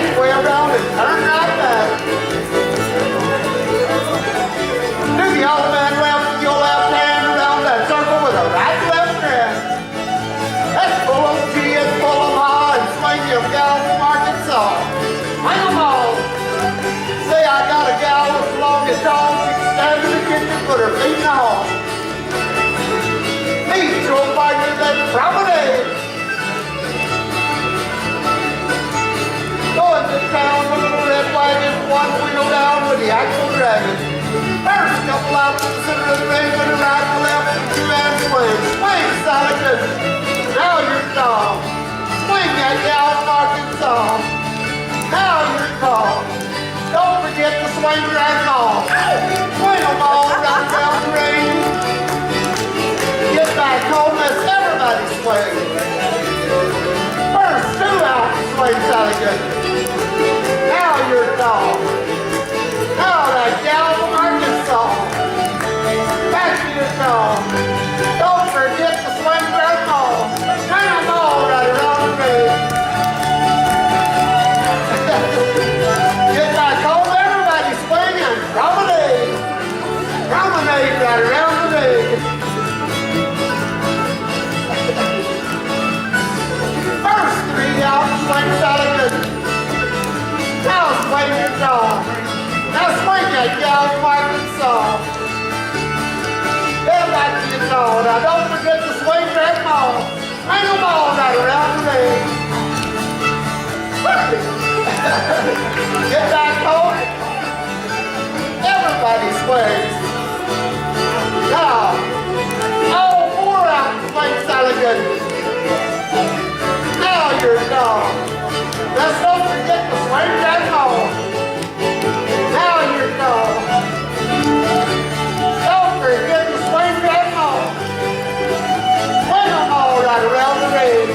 Make way around and turn right back. Do the old man left with your left hand around that circle with a right left hand. That's full of G and full of Ma and swing your gal from Arkansas. Hang 'em all. Say I got a gal as long as dogs. She can stand in the kitchen, put her feet in the hall. Meet your partner that promenade. Going to town, the little red wagon, one wheel down with the actual dragon. First couple out to the center of the ring, with the right and left, and two hands swing. Swing, Solomon. Now you're tall. Swing that gal from Arkansas. Now you're tall. Don't forget to swing drag all. Swing them all right down the ring. Get back home, let's everybody swing. First two out to swing, Solomon. Now you're tall. Now that gal from Arkansas. Back to your tall. Don't forget to swing drag all. Swing them all right around the ring. Get back home, everybody swinging. Promenade. Promenade right around the ring. First three out, swing Solomon. Now swing your dog. Now swing that gal from Arkansas. Get back to your dog. Now don't forget to swing that ball. Swing them all right around the ring. Get back home. Everybody swings. Now, all four out swing Solomon. Now you're dog. Let's don't forget to swing that ball. Now you're dog. Don't forget to swing that ball. Swing them all right around the ring.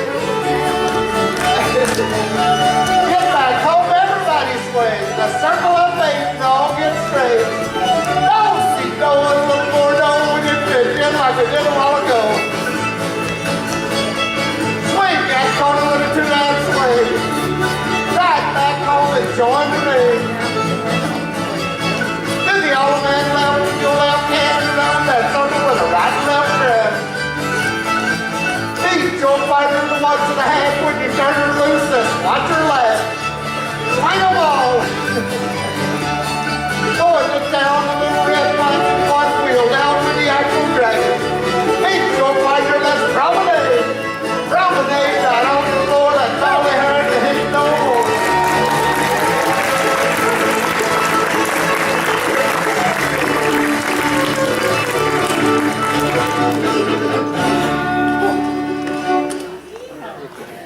Get back home, everybody swings. The circle of eight and all get straight. Don't see going a little more dough when you pitch in like we did a while ago. Swing that corner with a two-hand swing. Right back home and join the ring. Do the old man left with your left hand around that circle with a right and left grab. Beat your partner the one to the half when you turn her loose and watch her laugh. Swing them all. Going to town, the little red wagon, one wheel down with the actual dragon. Beat your partner, let's promenade. Promenade right on the floor, that's all they heard to hit no more.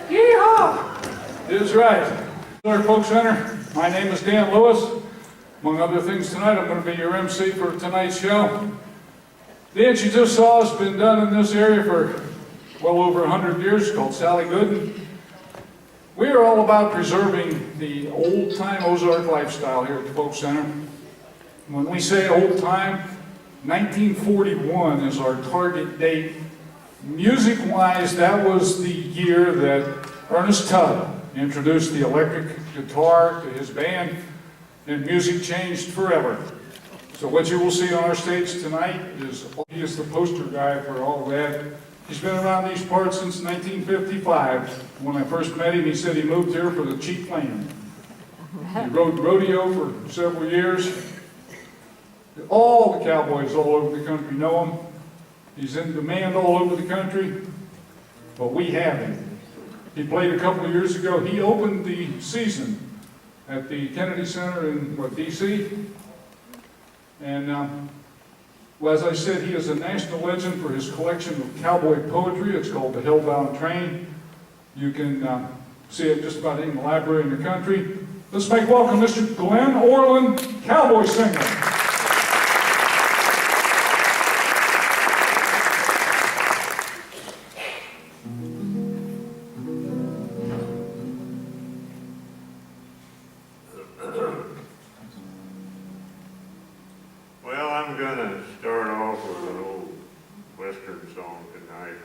Yeehaw! Is right. Ozark Folk Center. My name is Dan Lewis. Among other things tonight, I'm going to be your MC for tonight's show. The dance you just saw has been done in this area for well over 100 years. It's called Sally Gooden. We are all about preserving the old-time Ozark lifestyle here at the Folk Center. When we say old-time, 1941 is our target date. Music-wise, that was the year that Ernest Tubb introduced the electric guitar to his band, and music changed forever. So what you will see on our stage tonight is, he is the poster guy for all of that. He's been around these parts since 1955. When I first met him, he said he moved here for the cheap land. He rode rodeo for several years. All the cowboys all over the country know him. He's in demand all over the country, but we have him. He played a couple of years ago. He opened the season at the Kennedy Center in, D.C. And well, as I said, he is a national legend for his collection of cowboy poetry. It's called The Hellbound Train. You can see it just about any library in the country. Let's make welcome Mr. Glenn Orland, cowboy singer. Well, I'm gonna start off with an old Western song tonight.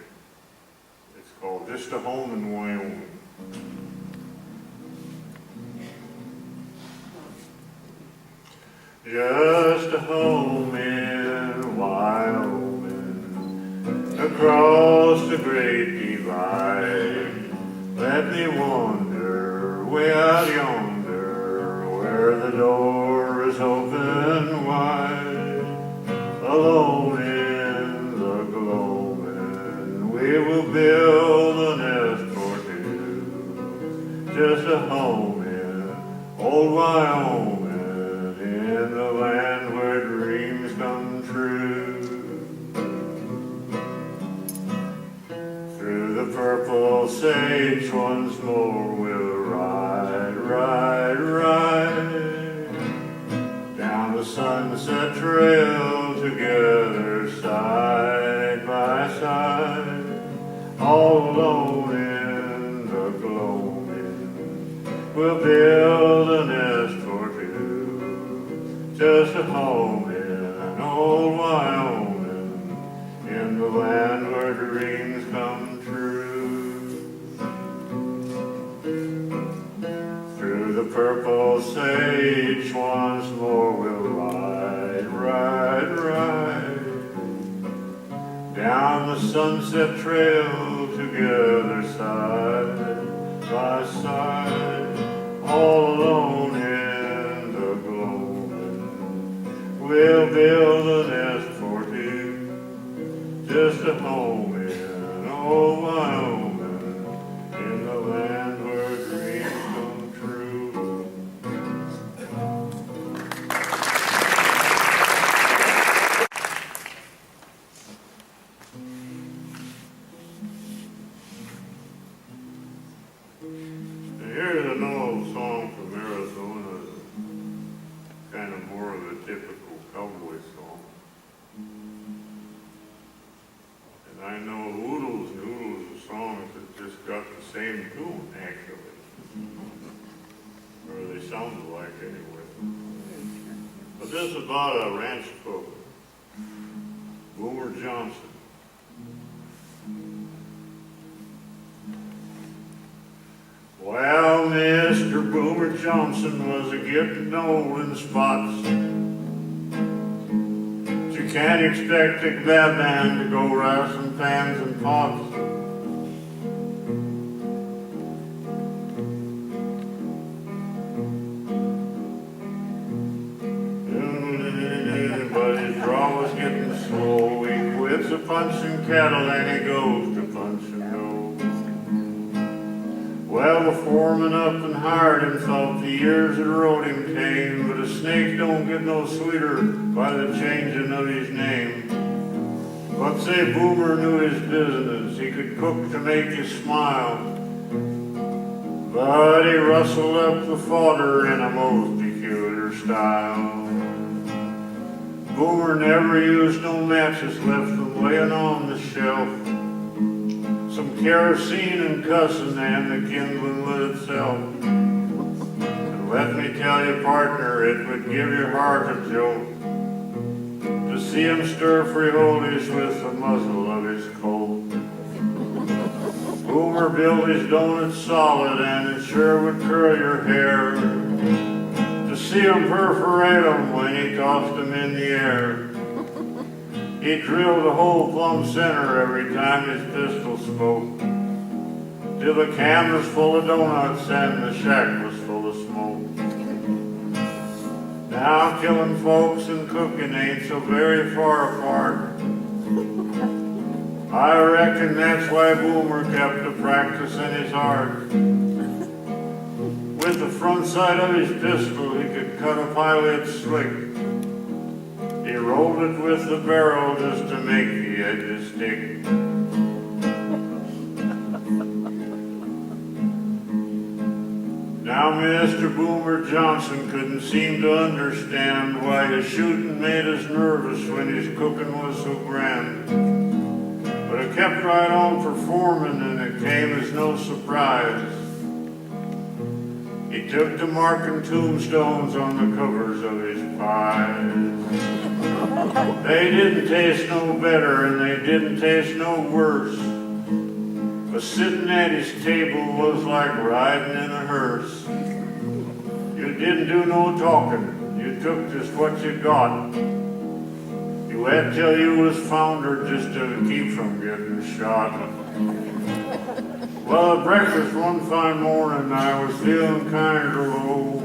It's called Just a Home in Wyoming. just a home in Wyoming, across the great divide. Let me wander way out yonder, where the door is open wide. Alone in the gloaming, we will build a nest for two, just a home in old Wyoming, in the land where dreams come true. Through the purple sage once more we'll ride, ride, ride, down the sunset trail together, side by side, all alone in the gloaming. We'll build a nest for two, just a home in old Wyoming, in the land where dreams come true. Through the purple sage once more we'll ride, ride, ride, down the sunset trail together, side by side, all alone in the gloaming. We'll build a nest for two, just a home in old Wyoming, in the land where dreams come true. Here's an old song from Arizona, kind of more of a typical cowboy song. And I know Oodles and Oodles of songs that just got the same tune, actually. Or they sounded like anyway. But this is about a ranch cook, Boomer Johnson. Well, Mr. Boomer Johnson was a getting old in spots. But you can't expect a bad man to go rousing pans and pots. But his draw was getting slow. He quits a punching cattle and he goes to punching dough. Well, the foreman up and hired him, thought the years had rode him tame, but a snake don't get no sweeter by the changing of his name. But say Boomer knew his business, he could cook to make you smile, but he rustled up the fodder in a most peculiar style. Boomer never used no matches, left them laying on the shelf. Some kerosene and cussing and the kindling lit itself. And let me tell you, partner, it would give your heart a jolt to see him stir frijoles with the muzzle of his Colt. Boomer built his donuts solid and it sure would curl your hair to see him perforate them when he tossed them in the air. He drilled a hole plumb center every time his pistol spoke, till the can was full of donuts and the shack was full of smoke. Now killing folks and cooking ain't so very far apart. I reckon that's why Boomer kept a practicing his art. With the front side of his pistol he could cut a pilot slick. He rolled it with the barrel just to make the edges stick. Now Mr. Boomer Johnson couldn't seem to understand why his shooting made us nervous when his cooking was so grand. But it kept right on performing and it came as no surprise. He took to marking tombstones on the covers of his pies. They didn't taste no better and they didn't taste no worse. But sitting at his table was like riding in a hearse. You didn't do no talking, You took just what you got. You waited till you was foundered just to keep from getting shot. Well, at breakfast one fine morning, I was feeling kind of low.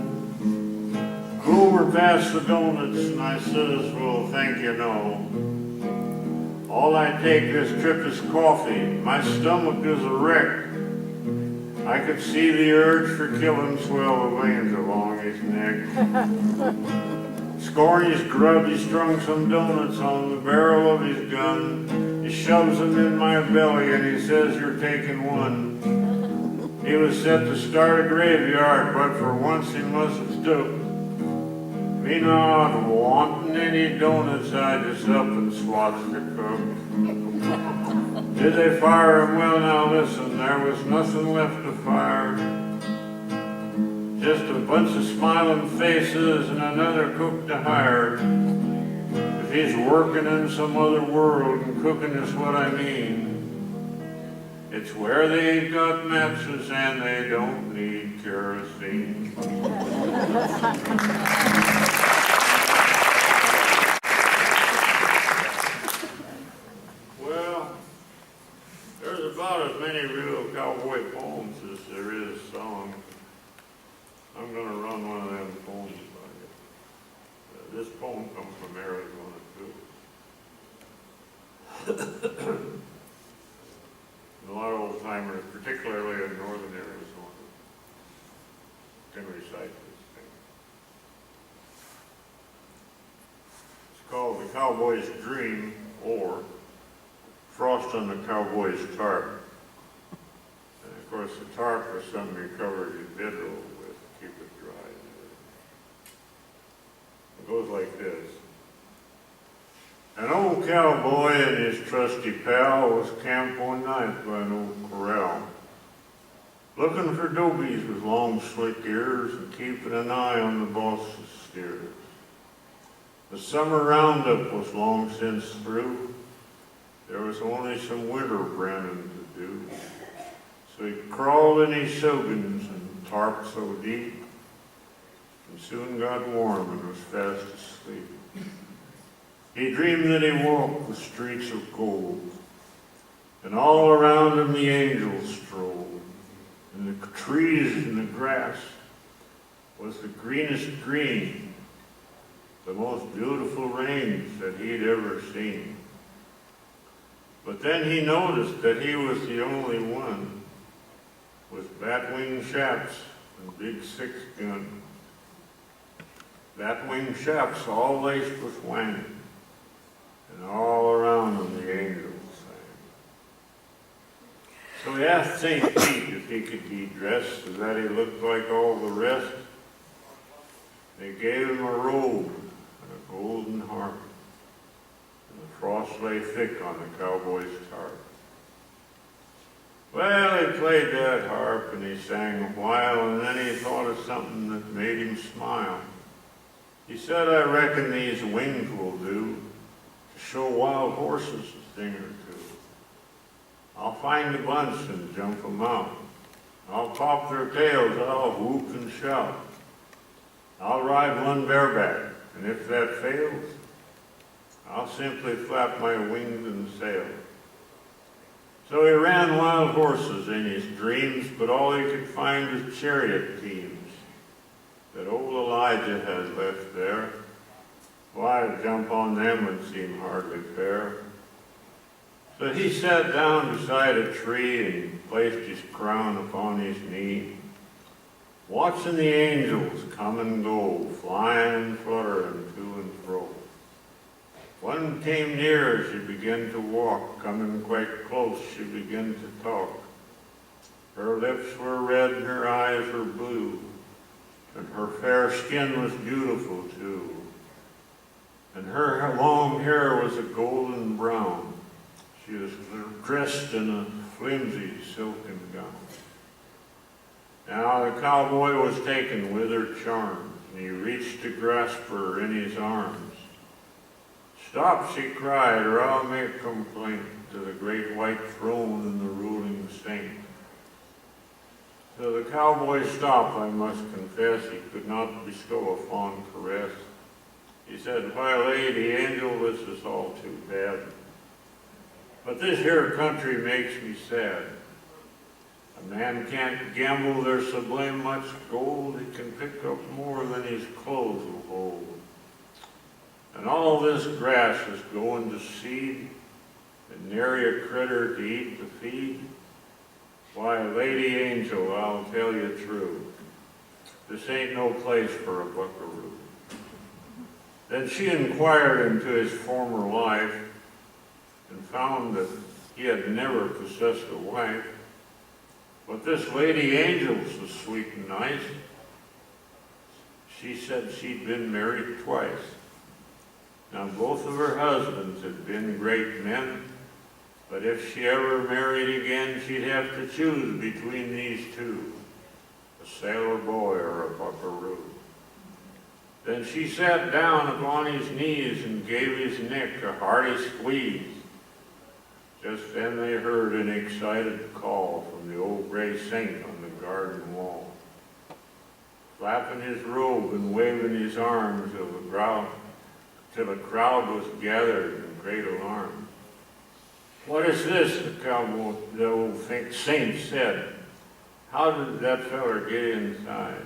Groomer passed the donuts, and I says, well, thank you, no. All I take this trip is coffee. My stomach is a wreck. I could see the urge for killing swell the veins along his neck. Scoring his grub, he strung some donuts on the barrel of his gun. He shoves them in my belly and he says, you're taking one. He was set to start a graveyard, but for once he mustn't stoop. Me not wanting any donuts, I just up and swatched the cook. Did they fire him? Well, now listen, there was nothing left to fire. Just a bunch of smiling faces and another cook to hire. If he's working in some other world and cooking is what I mean, it's where they ain't got matches and they don't need kerosene. Well, there's about as many real cowboy poems as there is songs. I'm going to run one of them poems by you. This poem comes from Arizona, too. A lot of old timers, particularly in northern Arizona, can recite this thing. It's called The Cowboy's Dream, or Frost on the Cowboy's Tarp. And of course the tarp was something you covered your bedroll with to keep it dry. It goes like this. An old cowboy and his trusty pal was camped one night by an old corral, looking for dobies with long slick ears and keeping an eye on the boss's steers. The summer roundup was long since through. There was only some winter branding to do. So he crawled in his soggins and tarped so deep, and soon got warm and was fast asleep. He dreamed that he walked the streets of gold, and all around him the angels strolled, and the trees and the grass was the greenest green, the most beautiful range that he'd ever seen. But then he noticed that he was the only one with bat-wing chaps and big six-gun. Bat-wing chaps all laced with wang, and all around him the angels sang. So he asked St. Pete if he could be dressed so that he looked like all the rest. They gave him a robe and a golden harp, and the frost lay thick on the cowboy's tarp. Well, he played that harp and he sang a while, and then he thought of something that made him smile. He said, I reckon these wings will do to show wild horses a thing or two. I'll find a bunch and jump them out. I'll pop their tails, I'll whoop and shout. I'll ride one bareback, and if that fails, I'll simply flap my wings and sail. So he ran wild horses in his dreams, but all he could find was chariot teams that old Elijah had left there. Why, to jump on them would seem hardly fair. So he sat down beside a tree and placed his crown upon his knee, watching the angels come and go, flying and fluttering to and fro. One came near as she began to walk, coming quite close, she began to talk. Her lips were red and her eyes were blue, and her fair skin was beautiful too. And her long hair was a golden brown. She was dressed in a flimsy silken gown. Now the cowboy was taken with her charms, and he reached to grasp her in his arms. Stop, she cried, or I'll make complaint to the great white throne and the ruling saint. So the cowboy stopped, I must confess, he could not bestow a fond caress. He said, "Why, Lady Angel, this is all too bad. But this here country makes me sad. A man can't gamble their sublime much gold. He can pick up more than his clothes will hold. And all this grass is going to seed, and nary a critter to eat the feed. Why, Lady Angel, I'll tell you true, this ain't no place for a buckaroo." Then she inquired into his former life and found that he had never possessed a wife. But this Lady Angel's so sweet and nice. She said she'd been married twice. Now both of her husbands had been great men, but if she ever married again, she'd have to choose between these two, a sailor boy or a buckaroo. Then she sat down upon his knees and gave his neck a hearty squeeze. Just then they heard an excited call from the old gray saint on the garden wall, flapping his robe and waving his arms till a crowd was gathered in great alarm. "What is this?" the old saint said. "How did that feller get inside?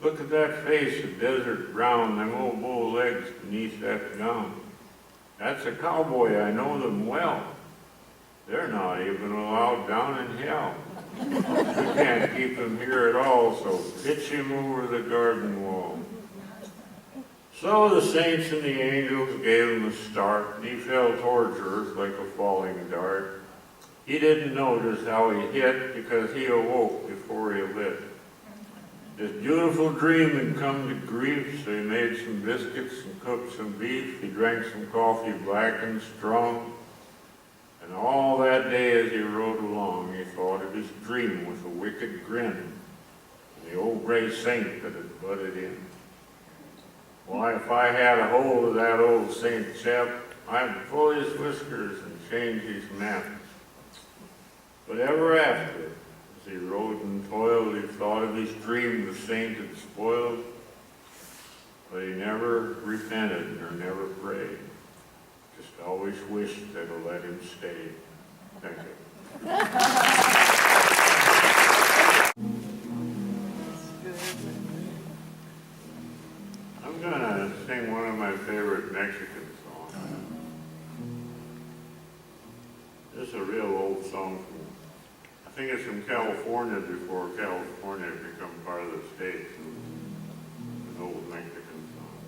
Look at that face of desert brown, them old bull legs beneath that gown. That's a cowboy, I know them well. They're not even allowed down in hell. We can't keep him here at all, so pitch him over the garden wall." So the saints and the angels gave him a start, and he fell towards earth like a falling dart. He didn't notice how he hit because he awoke before he lit. His beautiful dream had come to grief, so he made some biscuits and cooked some beef. He drank some coffee black and strong. And all that day as he rode along, he thought of his dream with a wicked grin, and the old gray saint that had butted in. Why, if I had a hold of that old saint chap, I'd pull his whiskers and change his map. But ever after, as he rode and toiled, he thought of his dream the saint had spoiled, but he never repented or never prayed. Just always wished they'd have let him stay. Thank you. I'm gonna sing one of my favorite Mexican songs. This is a real old song I think it's from California before California became part of the state. An old Mexican song.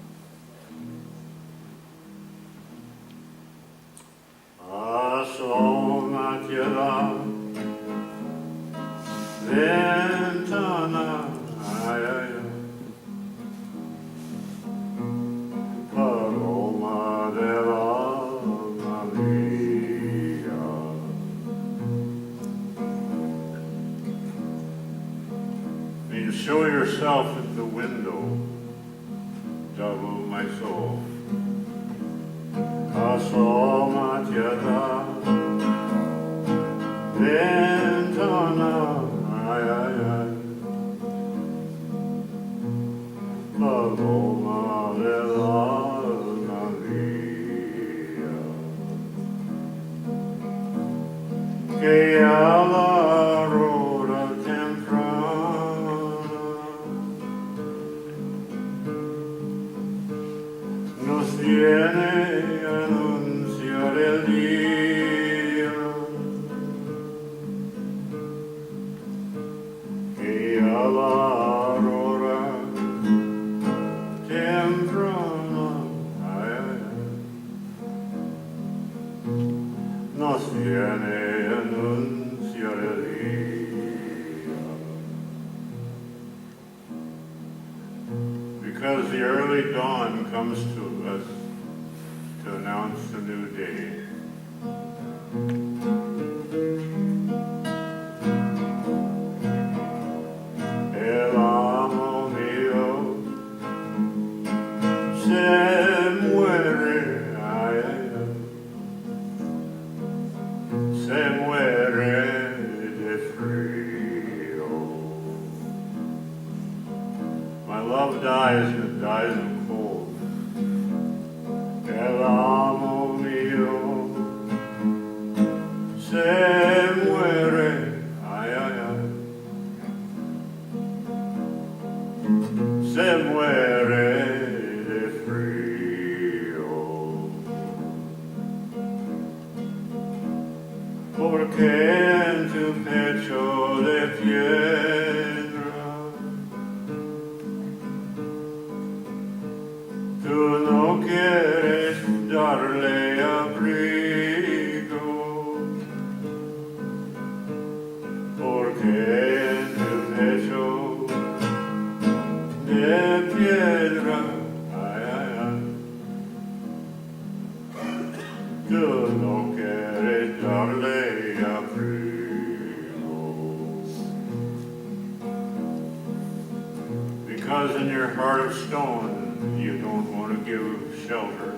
Asómatela, ventana, ay, ay, ay. Paloma de la María. You show yourself at the window, double my soul. Asómatela, ventana, ay, ay, ay. Paloma de la María. Que a la aurora temprana nos viene a anunciar el día, que a la aurora temprana, ay, ay, ay, nos viene a anunciar el día. Because the early dawn comes to us to announce the new day. El amo mío se muere, ay, ay, ay, se muere de frío. My love dies and it dies of cold. se muere, ay, ay, ay, se muere de frío, porque en tu pecho de piedra tú no quieres darle abrigo, porque en tu pecho de piedra, ay, ay, ay, tú no quieres darle abrigo. Because in your heart of stone, you don't want to give shelter.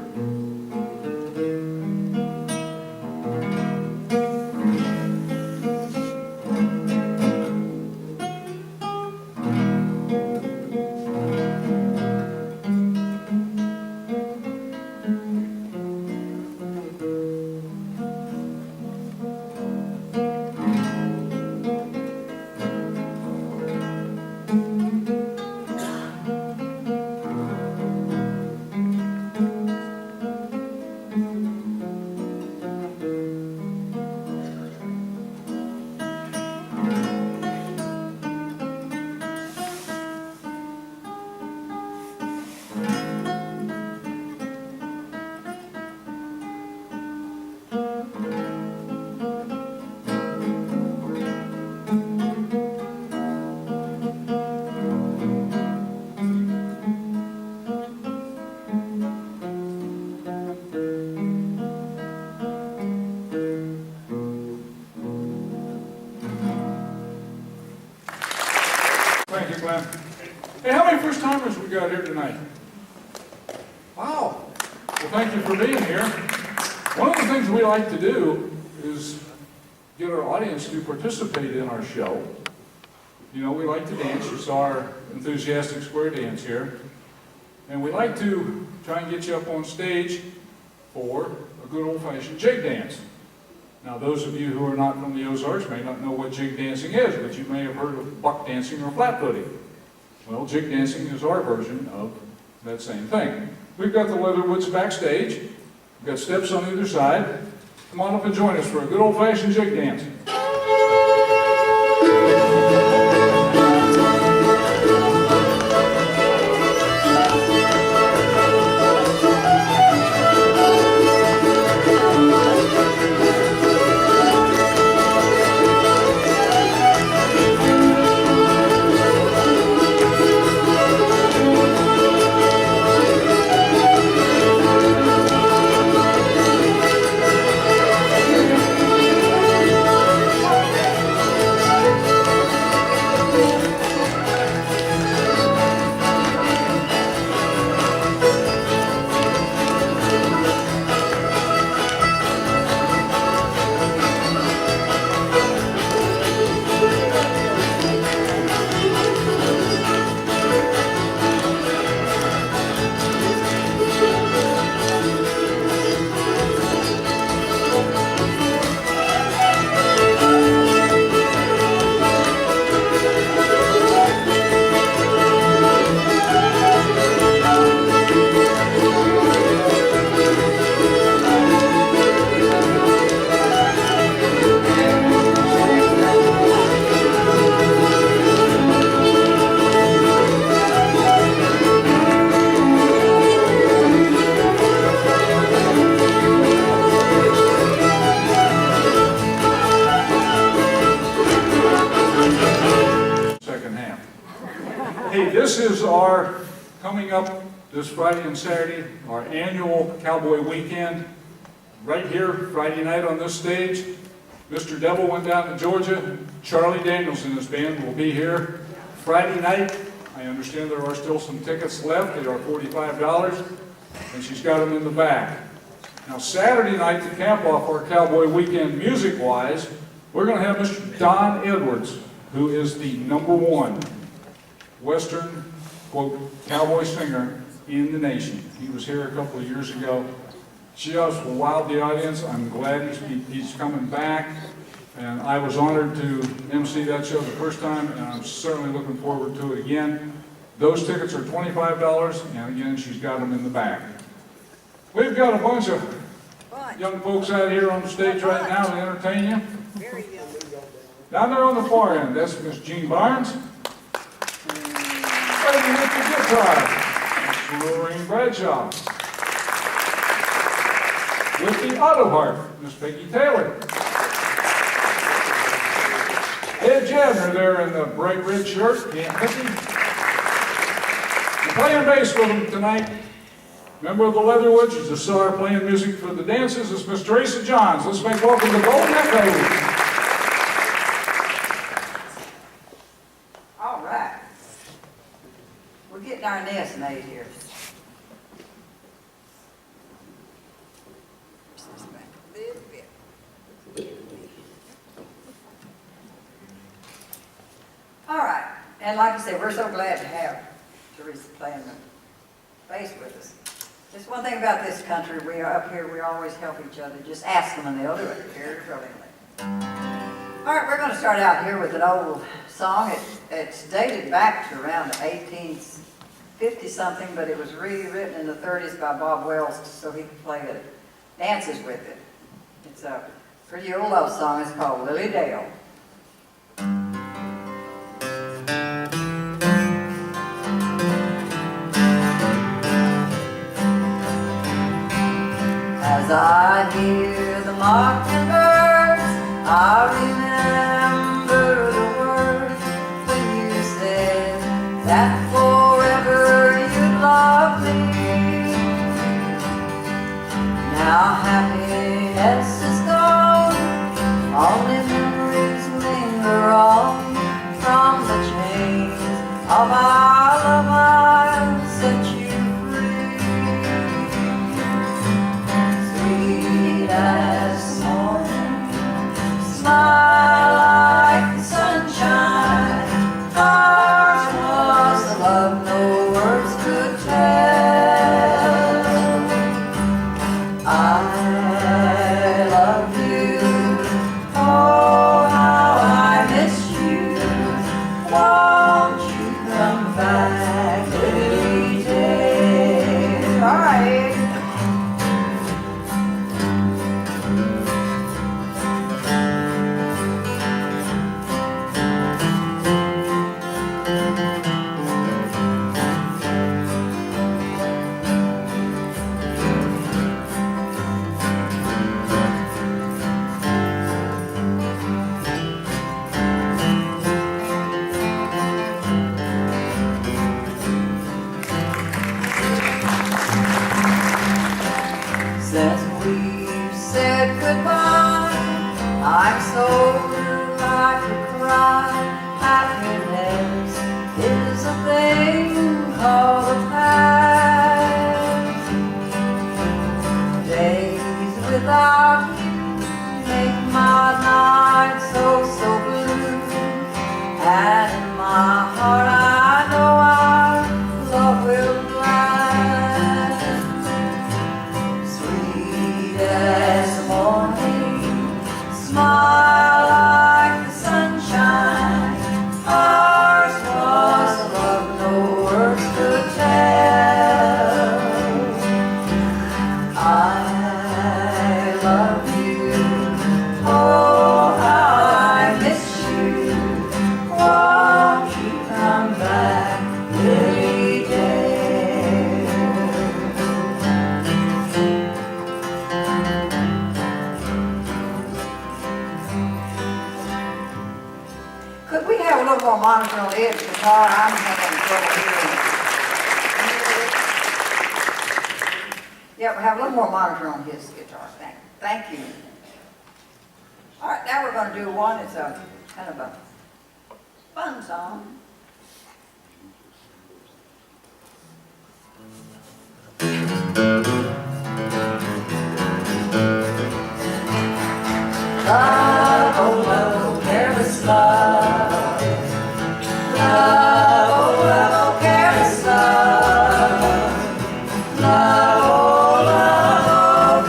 Thank you, Glenn. Hey, how many first timers we got here tonight? Wow. Well, thank you for being here. One of the things we like to do is get our audience to participate in our show. You know, we like to dance. You saw our enthusiastic square dance here. And we like to try and get you up on stage for a good old-fashioned jig dance. Now, those of you who are not from the Ozarks may not know what jig dancing is, but you may have heard of buck dancing or flat-footing. Well, jig dancing is our version of that same thing. We've got the Leatherwoods backstage. We've got steps on either side. Come on up and join us for a good old-fashioned jig dance. Hey, this is our, coming up this Friday and Saturday, our annual Cowboy Weekend. Right here, Friday night on this stage. Mr. Devil went down to Georgia. Charlie Daniels and his band will be here Friday night. I understand there are still some tickets left. They are $45, and she's got them in the back. Now, Saturday night, to cap off our Cowboy Weekend music-wise, we're going to have Mr. Don Edwards, who is the #1 Western, quote, cowboy singer in the nation. He was here a couple of years ago. just wowed the audience. I'm glad he's coming back. And I was honored to MC that show the first time, and I'm certainly looking forward to it again. Those tickets are $25, and again, she's got them in the back. We've got a bunch of young folks out here on the stage right now to entertain you. Very young. Down there on the far end, that's Miss Jean Barnes. Playing with the guitar, Miss Lorraine Bradshaw. With the auto harp, Miss Peggy Taylor. Ed Jabner there in the bright red shirt, Aunt Mickey. And playing bass with them tonight, member of the Leatherwood, she's a star playing music for the dances, is Miss Teresa Johns. Let's make welcome to Golden Echo. All right. We're getting our nest made here. Push this back a little bit. All right. And like I said, we're so glad to have Teresa playing the bass with us. Just one thing about this country, we are up here, we always help each other. Just ask them and they'll do it very willingly. All right, we're going to start out here with an old song. It's dated back to around 1850-something, but it was rewritten in the 30s by Bob Wells so he could play it, dances with it. It's a pretty old love song. It's called Lily Dale. As I hear the mockingbirds, I remember the words when you said that forever you'd love me. Now happiness is gone, only memories linger on from the chains of our love. I'll set you free. Sweet as morning, smile like the sunshine. Ours was a love no words could tell. I love you, oh how I miss you. Won't you come back every day? All right. Since we've said goodbye, I'm so blue I could cry. Happiness is a thing called the past. Days without you make my night so blue. And in my heart I know our love will last. Sweet as morning, smile like the sunshine. Ours was a love no words could tell. I love you, oh how I miss you. Won't you come back every day? Could we have a little more monitor on Ed's guitar? I'm having trouble hearing it. Yeah, we have a little more monitor on his guitar. Thank you. All right, now we're going to do one. It's a kind of a fun song. Love, oh love, oh careless love. Love, oh love, oh careless love. Love, oh love, oh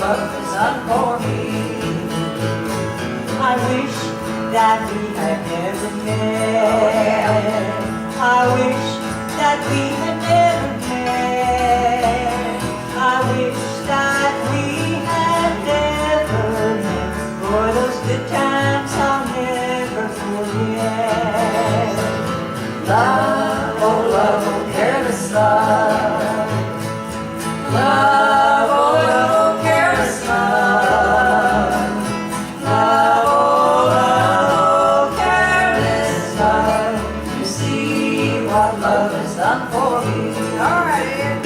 love has done for me. I wish that we had never met. I wish that we had never met. I wish that we had never met. For those good times I'll never forget. Love, oh, careless love. Love, oh, careless love. Love, oh, careless love. You see what love has done for me. All right, Ed.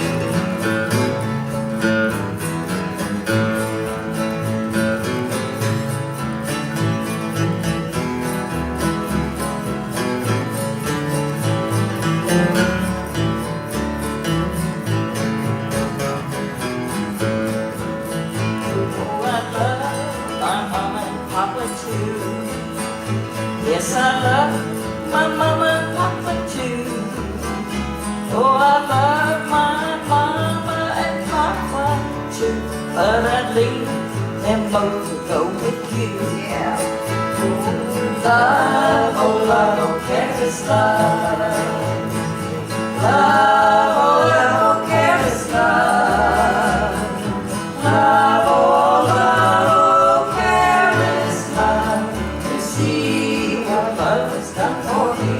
Yes, I love my mama and papa too. Oh, I love my mama and papa too. But I'd leave them both to go with you. Yeah. Love, oh, careless love. Love, oh, careless love. Love, oh, careless love. You see what love has done for me.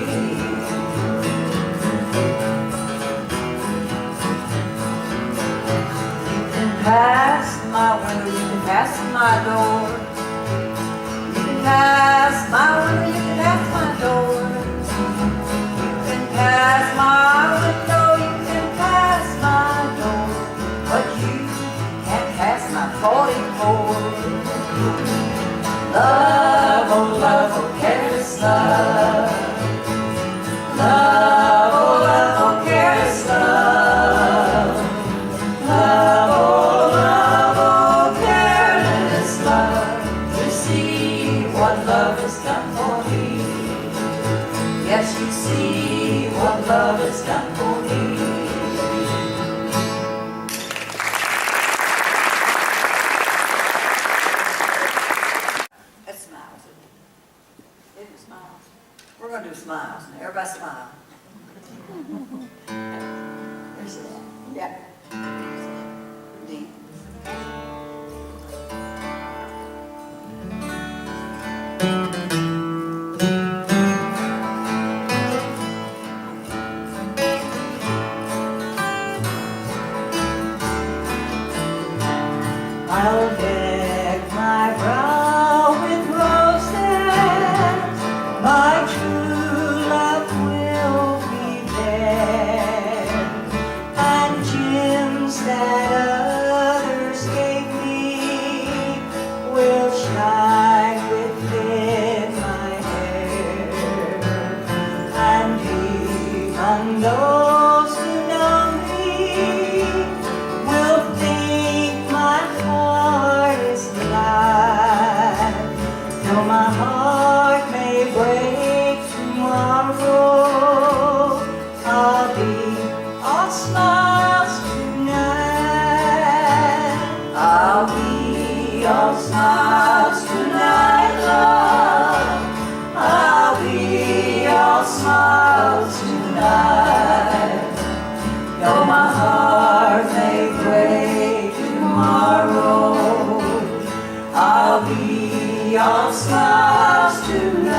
You can pass my window, you can pass my door. You can pass my window, you can pass my door. You can pass my window, you can pass my door. But you can't pass my 44. Love, oh, careless love. Love, oh, careless love. Love, oh, careless love. You see what love has done for me. Yes, you see what love has done for me. That's smiles, isn't it? Isn't it smiles? We're going to do smiles now. Everybody smile. There's that. Yeah. Deep. I'll deck my brow with roses, my true love will be there, and gems that others gave me will shine within my hair, and even those who know me will think my heart is alive. Though my heart may break tomorrow, I'll be all smiles tonight. I'll be all smiles tonight, love. I'll be all smiles tonight. Though my heart may break tomorrow, I'll be all smiles tonight.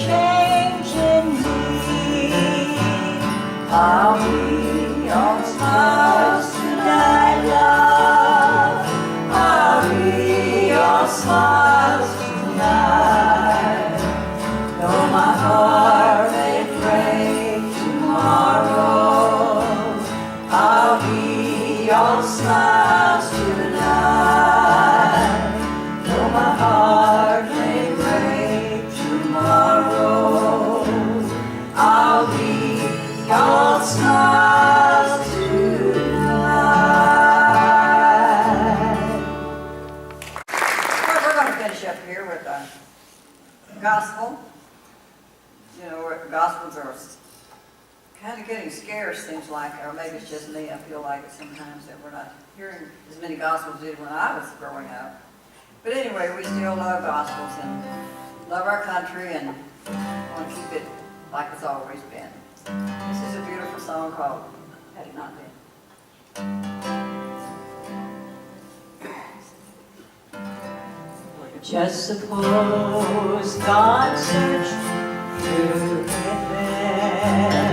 change in me. I'll be all smiles tonight, love. I'll be all smiles tonight. Though my heart may break tomorrow, I'll be all smiles tonight. Though my heart may break tomorrow, I'll be all smiles tonight. We're going to finish up here with a gospel. You know, gospels are kind of getting scarce, seems like, or maybe it's just me. I feel like it sometimes that we're not hearing as many gospels as we did when I was growing up. But anyway, we still love gospels and love our country and want to keep it like it's always been. This is a beautiful song called Had It Not Been. Just suppose God searched through heaven.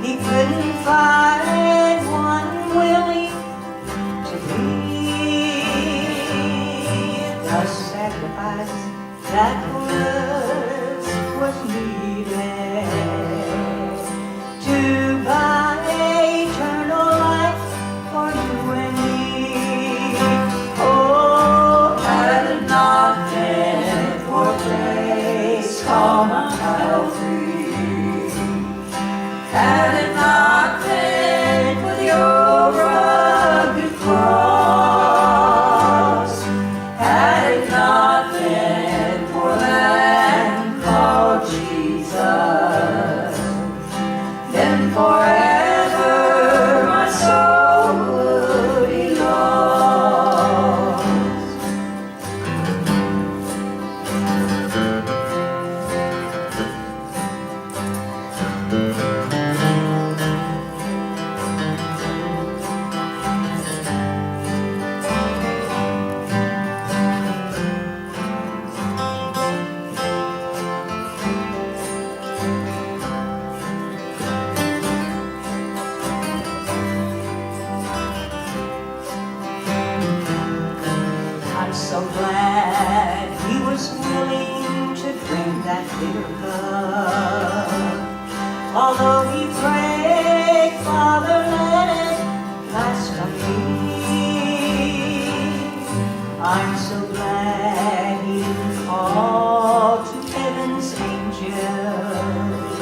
He couldn't find one willing to give the sacrifice that was needed to buy eternal life for you and me. Oh, had it not been for grace, called my Calvary. Had it not been for the old rugged cross, had it not been for that called Jesus, then forever my soul would be lost. I'm so glad he was willing to drink that bitter cup. Although he prayed, Father, let it pass from me. I'm so glad he called to heaven's angels.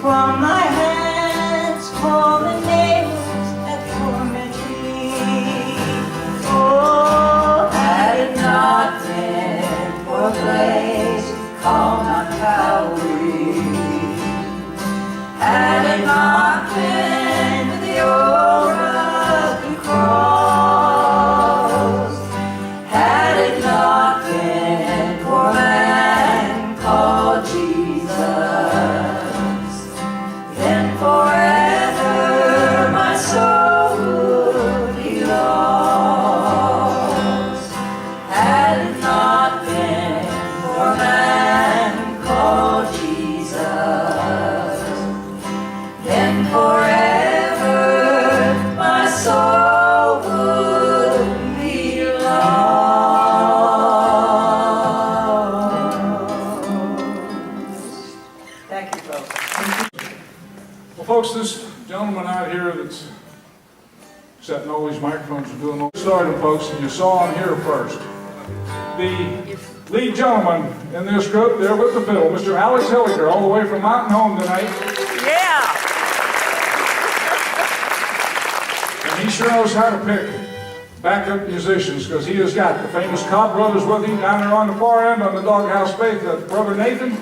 From my hands, call the nails that torment me. Oh, had it not been for a place called Mount Calvary, had it not been for the old rugged cross, had it not been for a man called Jesus, then forever my soul would be lost. Had it not been for a man called Jesus, then forever my soul would be lost. Thank you, folks. Well, folks, this gentleman out here that's setting all these microphones and doing all started, folks, and you saw him here first. The lead gentleman in this group there with the fiddle, Mr. Alex Hilliger, all the way from Mountain Home tonight. Yeah. And he sure knows how to pick backup musicians, because he has got the famous Cobb brothers with him down there on the far end on the doghouse faith, Brother Nathan.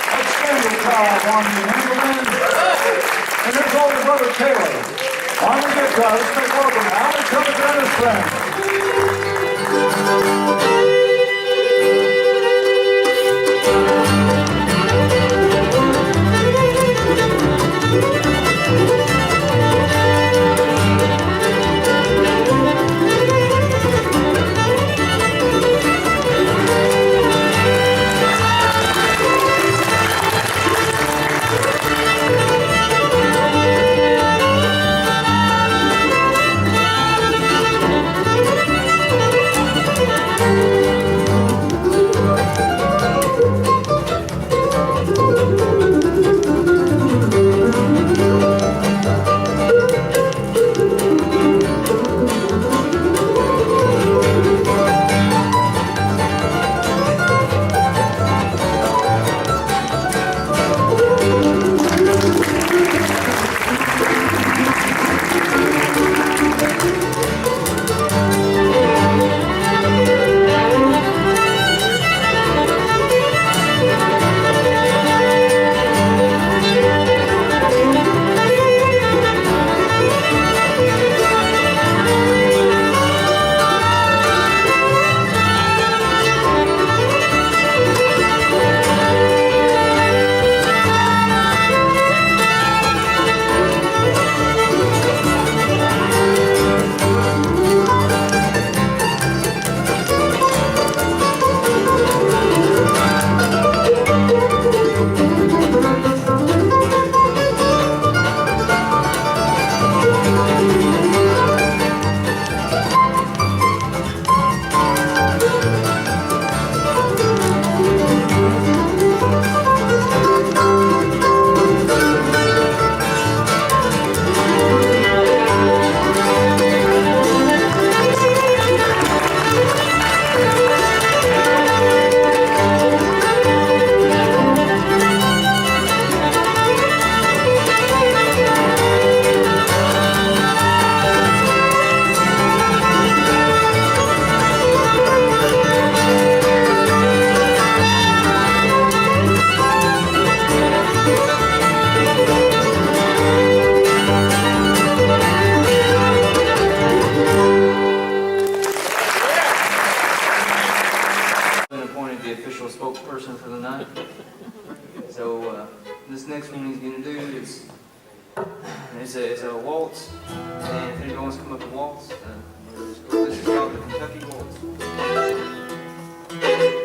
Outstanding Cobb on the mandolin. And there's older Brother Taylor on the guitar. Let's make welcome Alex Hilliger and his friends. night. So this next one he's going to do is it's a waltz, and if anyone wants to come up and waltz, this is called the Kentucky Waltz. Thank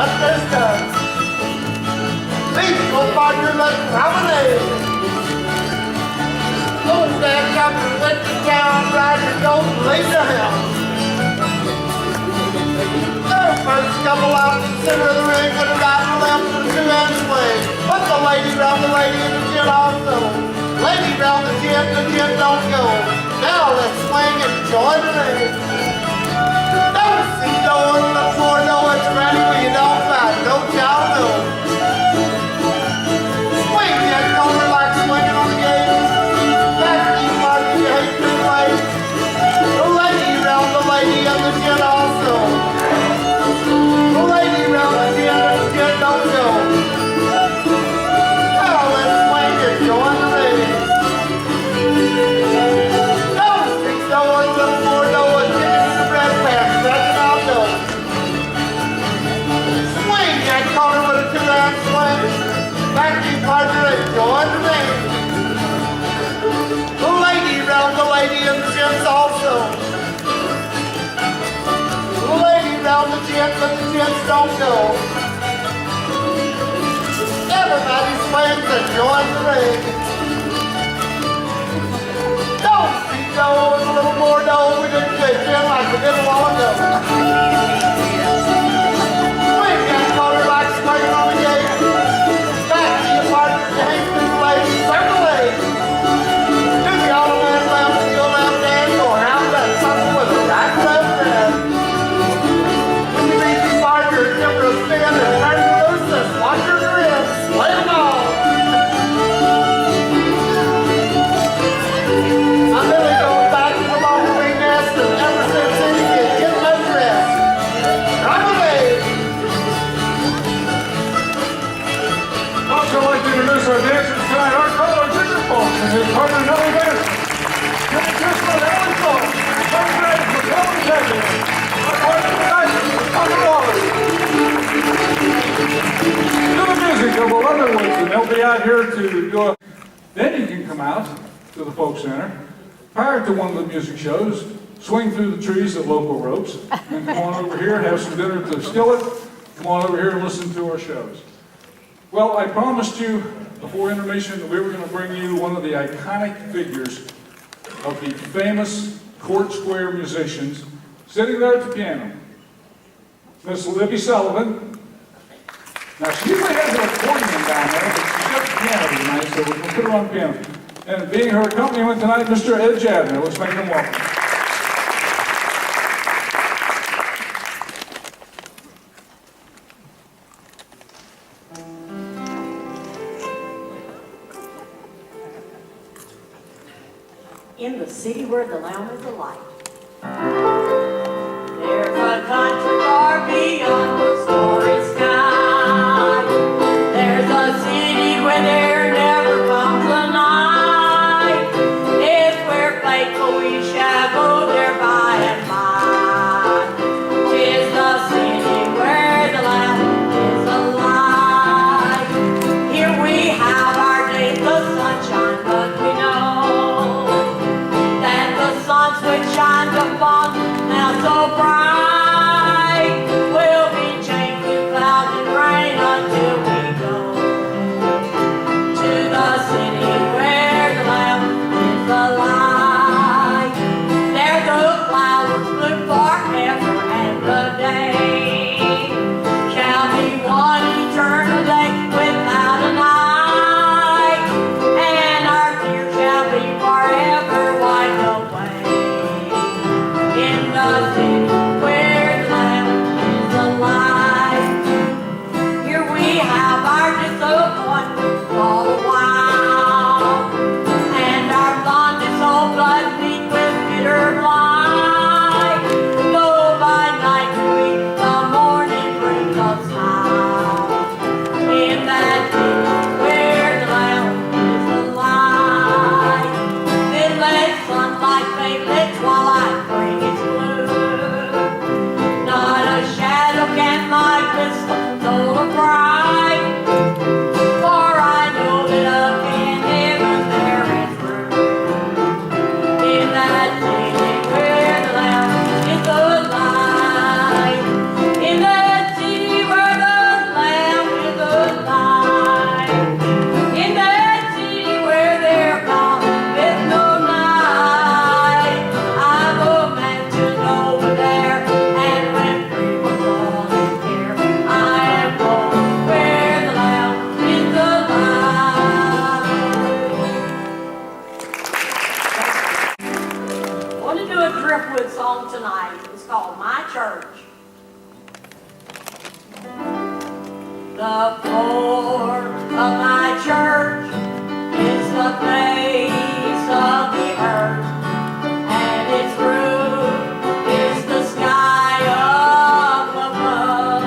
That's their stuff. Please go partner, let's promenade. Old man comes went to town, riding gold and lay down. Their first couple out in the center of the ring, and a right and left and two hands swing. Put the lady round the lady and the gin also. Lady round the gin don't go. Now let's swing and join the ring. Don't see no one look for no it's ready when you don't fight. No child no. Swing that corner like swinging on the game. Back to you, Mark, you hate too late. The lady round the lady and the gin also. The lady round the gin and the gin don't go. Now let's swing and join the ring. Don't see no one look for no one getting in the bread pan. Stretching out no. Swing that corner with a two-hand swing. Back to you, partner, and join the ring. The lady round the lady and the gents also. The lady round the gents but the gents don't go. Everybody swings and joins the ring. Don't see no, a little more no, we didn't get gin like we did a while ago. Swing that corner like swinging on the gate. Back to your partner, you hate too late, circulate. Do the auto man left, to your left hand, go around that sucker with a right left hand. When you meet your partner, give her a spin and turn her loose and watch her grin. Play them all. I'm really going back to the bumblebee nest and ever since then you can get no rest. Promenade. Also, I'd like to introduce our dancers tonight, our fellow Ginger folks, and his partner Nellie Benson. Introduce my Nellie folks, first grade for Kelly Jenkins. Our partner tonight is Tucker Wallace. To the music of 11 Woods, and they'll be out here to do a... Then you can come out to the Folk Center prior to one of the music shows, swing through the trees at local ropes, and come on over here and have some dinner at the Skillet. Come on over here and listen to our shows. Well, I promised you before intermission that we were going to bring you one of the iconic figures of the famous Court Square musicians sitting there at the piano. Miss Libby Sullivan. Now, she usually has an accordion down there, but she's got the piano tonight, so we're going to put her on piano. And being her accompaniment tonight, Mr. Ed Jabner. Let's make him welcome. In the city where the lamb is a light, there's a country far beyond the starry sky. There's a city where there never comes a night. It's where faithful we shall go there by and by. 'Tis the city where the lamb is alive. Here we have our days of sunshine, but we know which shines upon now so bright will be the face of the earth, and its roof is the sky up above,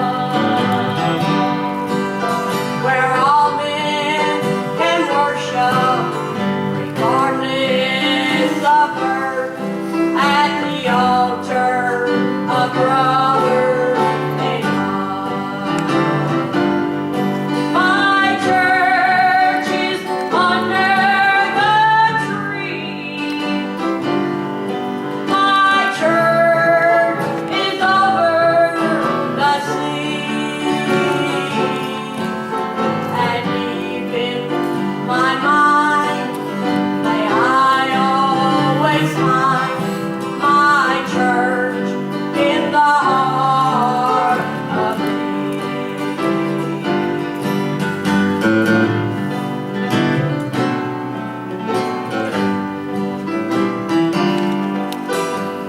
where all men can worship regardless of birth at the altar of brotherly love. My church is under the tree. My church is over the sea. And deep in my mind, may I always find my church in the heart of thee.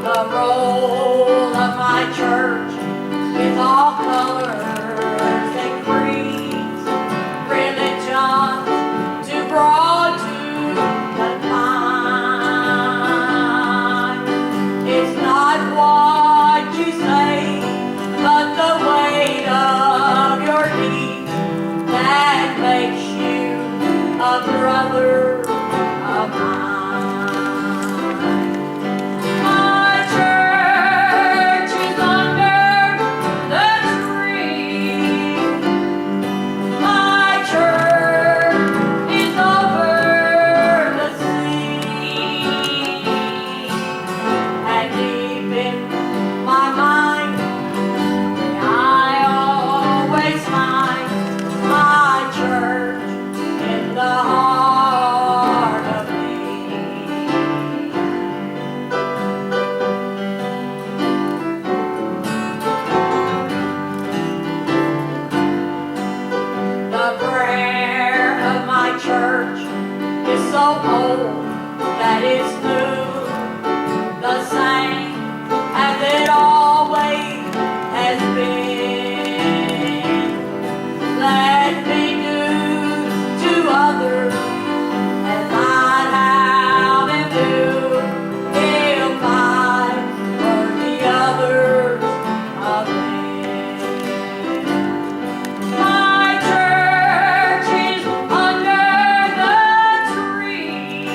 The roll of my church is all colors and creeds, religions too broad to define. It's not what you say, but the weight of your deeds that makes you a brother of mine. My church is under the tree. My church is over the sea. And deep in my mind, I always find my church in the heart of me. The prayer of my church is so old that it's new, the same as it always has been. Let me do to others as I'd have them do if I were the others of them. My church is under the tree.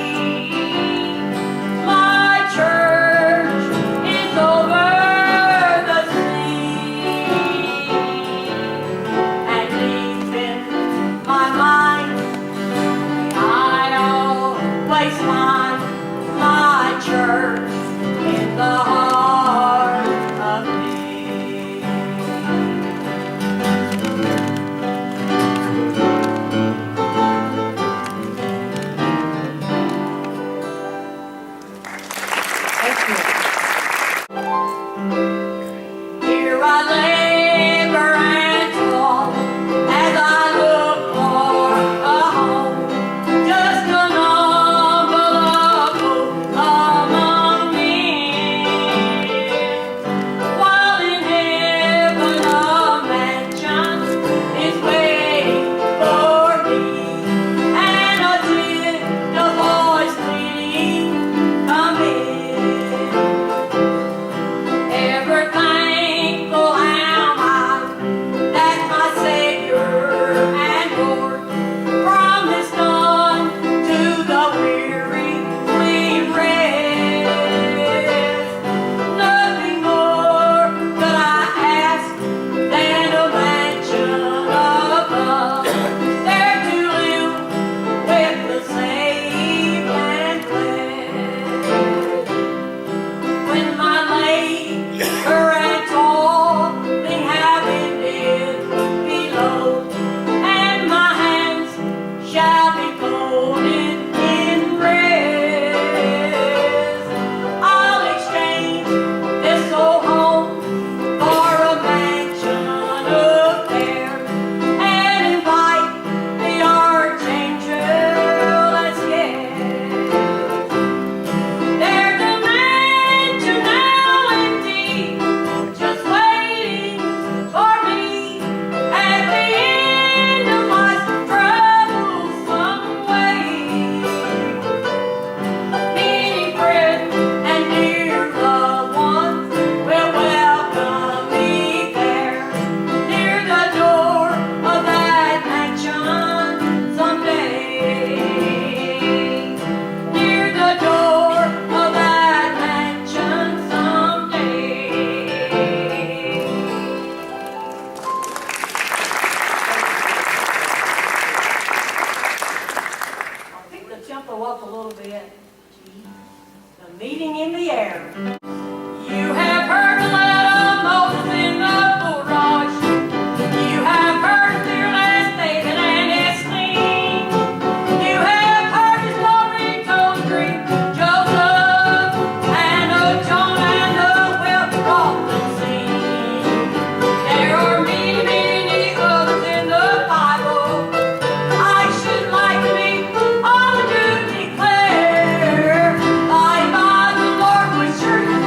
go up a little bit. The meeting in the air. You have heard the letter of Moses in the bulrush. You have heard fearless David and his sling. You have heard his glory told dream, Joseph and of John and the well prophet sing. There are many, many others in the Bible. I should like me all to declare, by the Lord was sure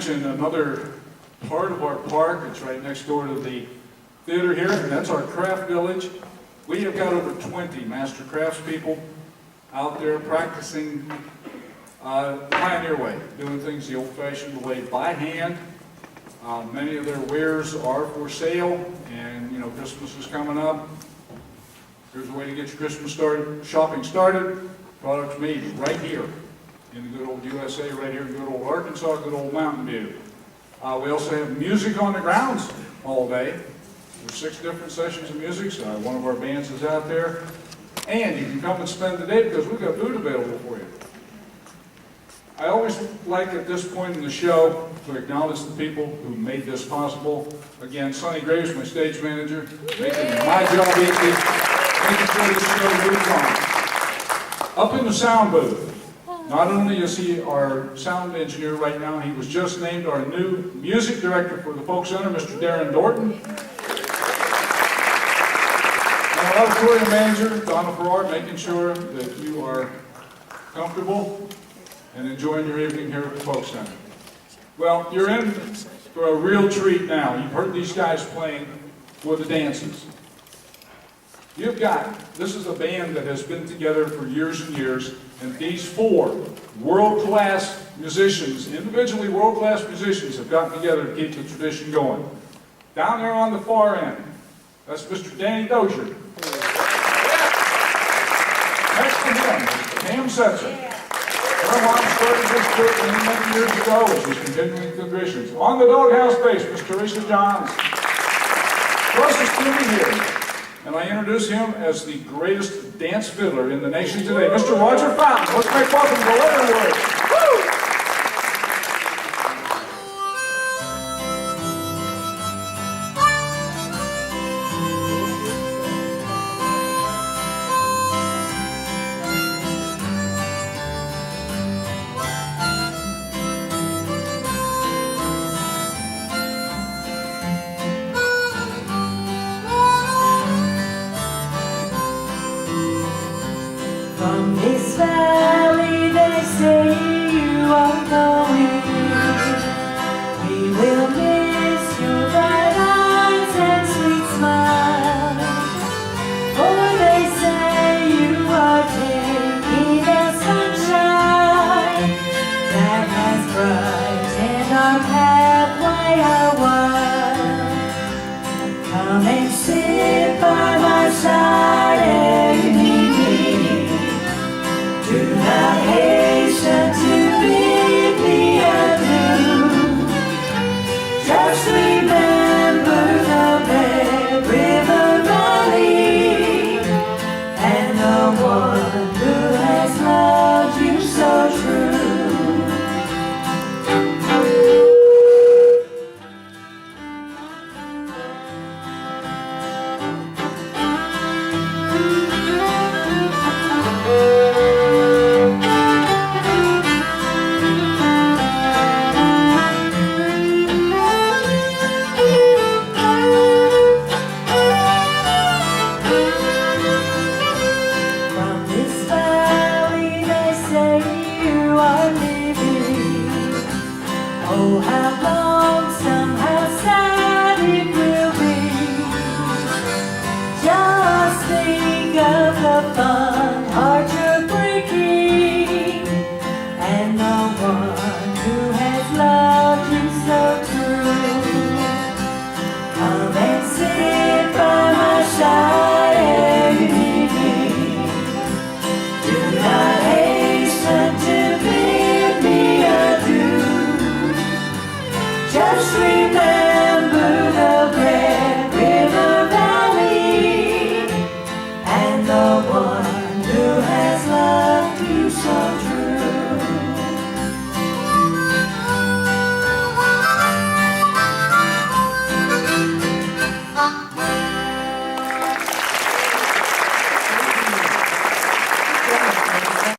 mention another part of our park. It's right next door to the theater here, and that's our craft village. We have got over 20 master craftspeople out there practicing the pioneer way, doing things the old-fashioned way by hand. Many of their wares are for sale, and you know, Christmas is coming up. Here's a way to get your Christmas shopping started. Products made right here in the good old USA, right here in good old Arkansas, good old Mountain View. We also have music on the grounds all day. There's 6 different sessions of music, so one of our bands is out there. And you can come and spend the day because we've got food available for you. I always like at this point in the show to acknowledge the people who made this possible. Again, Sonny Graves, my stage manager, making my job easy, making sure this show moves on. Up in the sound booth, not only is he our sound engineer right now, he was just named our new music director for the Folk Center, Mr. Darren Dorton. And our auditorium manager, Donna Farrar, making sure that you are comfortable and enjoying your evening here at the Folk Center. Well, you're in for a real treat now. You've heard these guys playing for the dances. This is a band that has been together for years and years, and these 4 world-class musicians, individually world-class musicians, have gotten together to keep the tradition going. Down there on the far end, that's Mr. Danny Dozier. Next to him is Pam Setzer. Her mom started this group many years ago, and she's continuing the traditions. On the doghouse bass, Miss Teresa Johns. Closest to me here, and I introduce him as the greatest dance fiddler in the nation today, Mr. Roger Fountain. Let's make welcome to Leonard. Woo! From this valley they say you are going. We will miss your bright eyes and sweet smile. For they say you are taking the sunshine that has brightened our pathway a while. Come and sit by my side and meet me. Do not hasten to bid me adieu. Just remember the Red River Valley and the one who has loved you so true. From this valley they say you are living. Oh, how lonesome, how sad it will be. Just think of the fun heart you're breaking, and the one who has loved you so true. Come and sit by my side and meet me. Do not hasten to bid me adieu. Just remember the Red River Valley and the one who has loved you so true.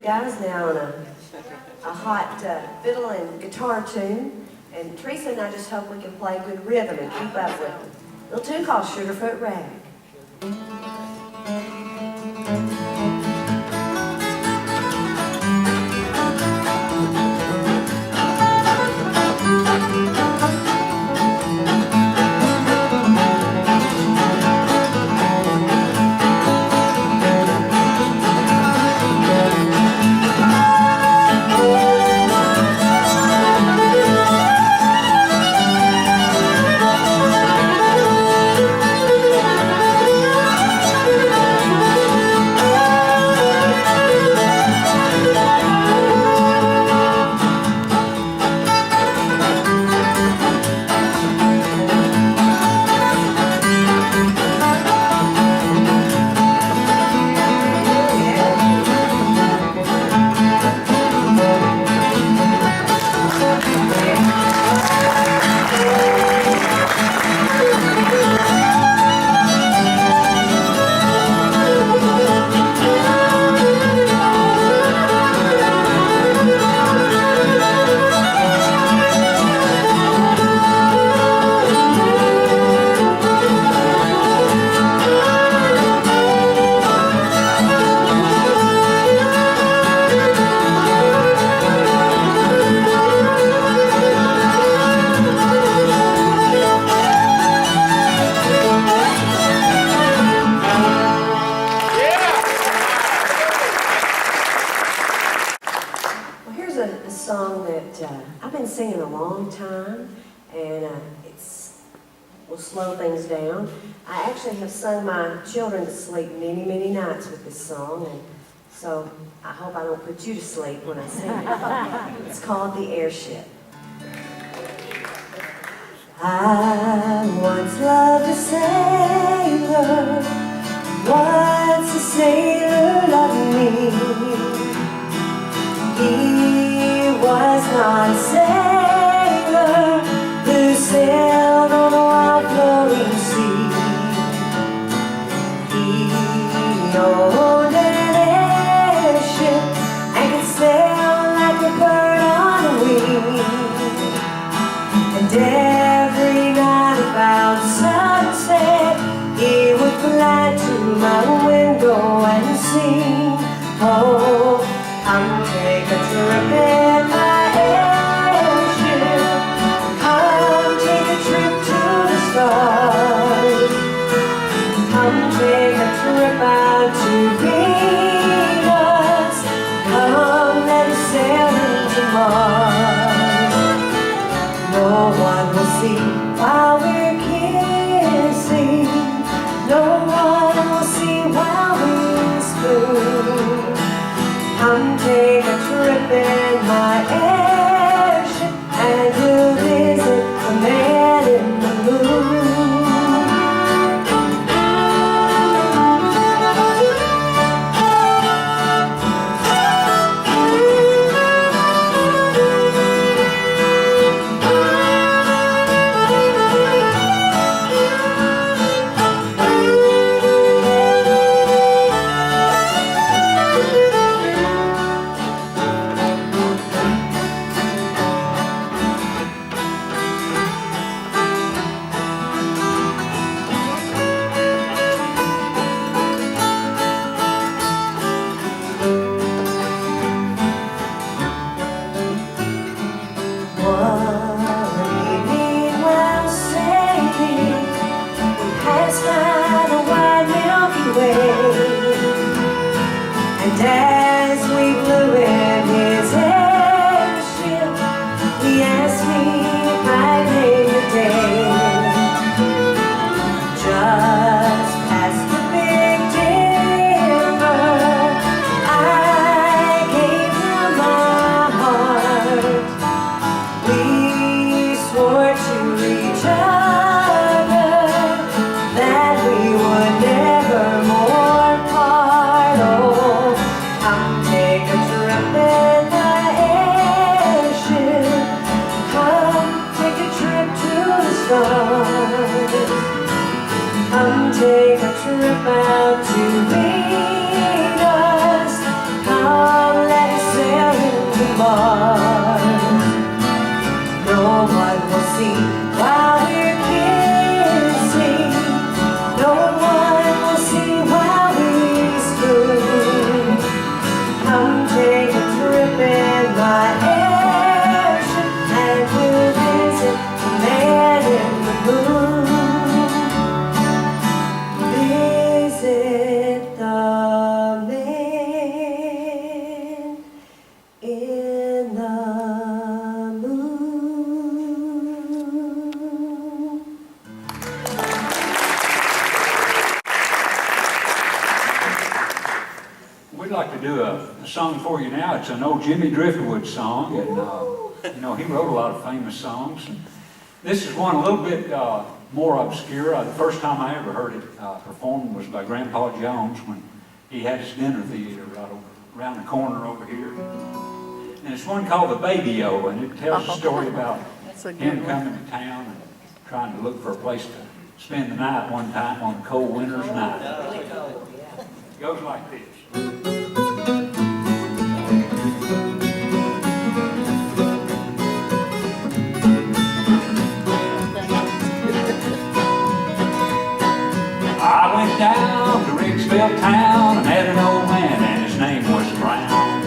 Guys now on a hot fiddle and guitar tune, and Teresa and I just hope we can play good rhythm and keep up with them. A little tune called Sugarfoot Rag. singing a long time, and we'll slow things down. I actually have sung my children to sleep many, many nights with this song, and so I hope I don't put you to sleep when I sing it. It's called The Airship. I once loved a sailor, once a sailor loved me. He was not a sailor who sailed on a wild flowing sea. He owned an airship and could sail like a bird on a wing. And every night about sunset, he would fly to my window and sing, oh, come take a trip in my airship, come take a trip to the stars, come take a trip out to Venus, come let us sail into Mars. No one will see while we're kissing, no one will see while we spoon. Come take a trip in my airship and we'll visit the man in the moon. Come take a trip out to Venus, come let us sail into Mars. No one will see while we're kissing, no one will see while we spoon. Come take a trip in my airship and we'll visit the man in the moon. Visit the man in the moon. We'd like to do a song for you now. It's an old Jimmy Driftwood song, and he wrote a lot of famous songs. And this is one a little bit more obscure. The first time I ever heard it performed was by Grandpa Jones when he had his dinner theater right around the corner over here. And it's one called The Baby-O, and it tells a story about him coming to town and trying to look for a place to spend the night one time on a cold winter's night. It goes like this. I went down to Ricksville town and met an old man and his name was Brown.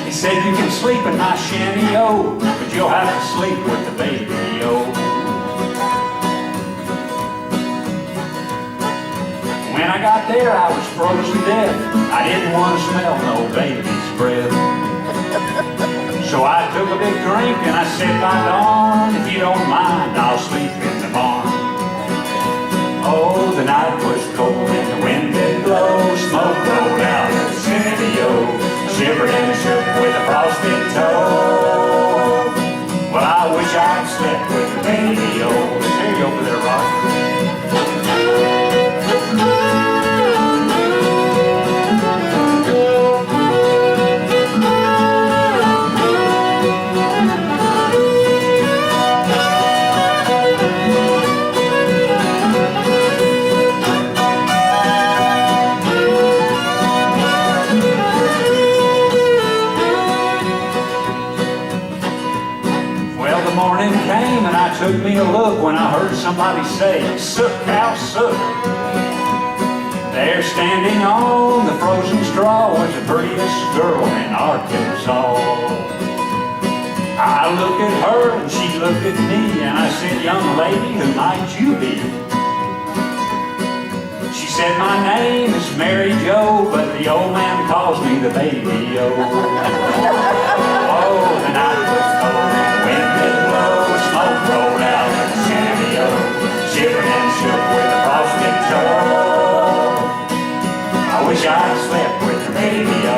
He said, you can sleep in my shanty-o, but you'll have to sleep with the baby-o. When I got there, I was frozen to death. I didn't want to smell no baby's breath. So I took a big drink and I said, by dawn, if you don't mind, I'll sleep in the barn. Oh, the night was cold and the wind did blow. Smoke rolled out of the chimney-o, shivered and shook with a frosted toe. Well, I wish I'd slept with the radio. There you over there, Roger. Took me a look when I heard somebody say, "Sook, cow, sook." There standing on the frozen straw was the prettiest girl in Arkansas. I looked at her and she looked at me, and I said, "Young lady, who might you be?" She said, "My name is Mary Jo, but the old man calls me the baby-o." Oh, the night was cold and the wind did blow. Smoke rolled out of the chimney-o, shivered and shook with a frosted toe. I wish I'd slept with the radio.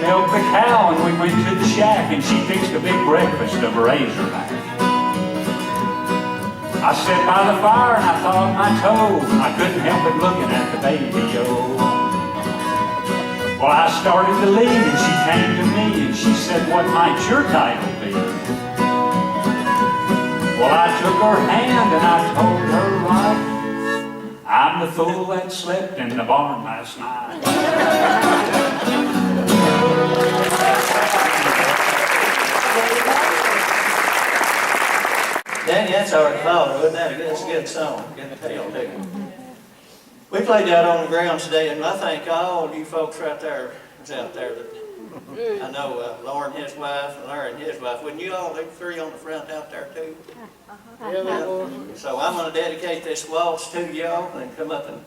Milked the cow and we went to the shack and she fixed a big breakfast of razorback. I sat by the fire and I thought my toe, I couldn't help but looking at the baby-o. Well, I started to leave and she came to me and she said, "What might your title be?" Well, I took her hand and I told her, "Wife, I'm the fool that slept in the barn last night." Danny, that's our father, wasn't that? That's a good song, good tale, too. We played that on the grounds today, and I think all you folks right there was out there that I know Lauren, his wife, and Larry, and his wife. Wouldn't you all, they three on the front out there, too? So I'm going to dedicate this waltz to y'all and come up and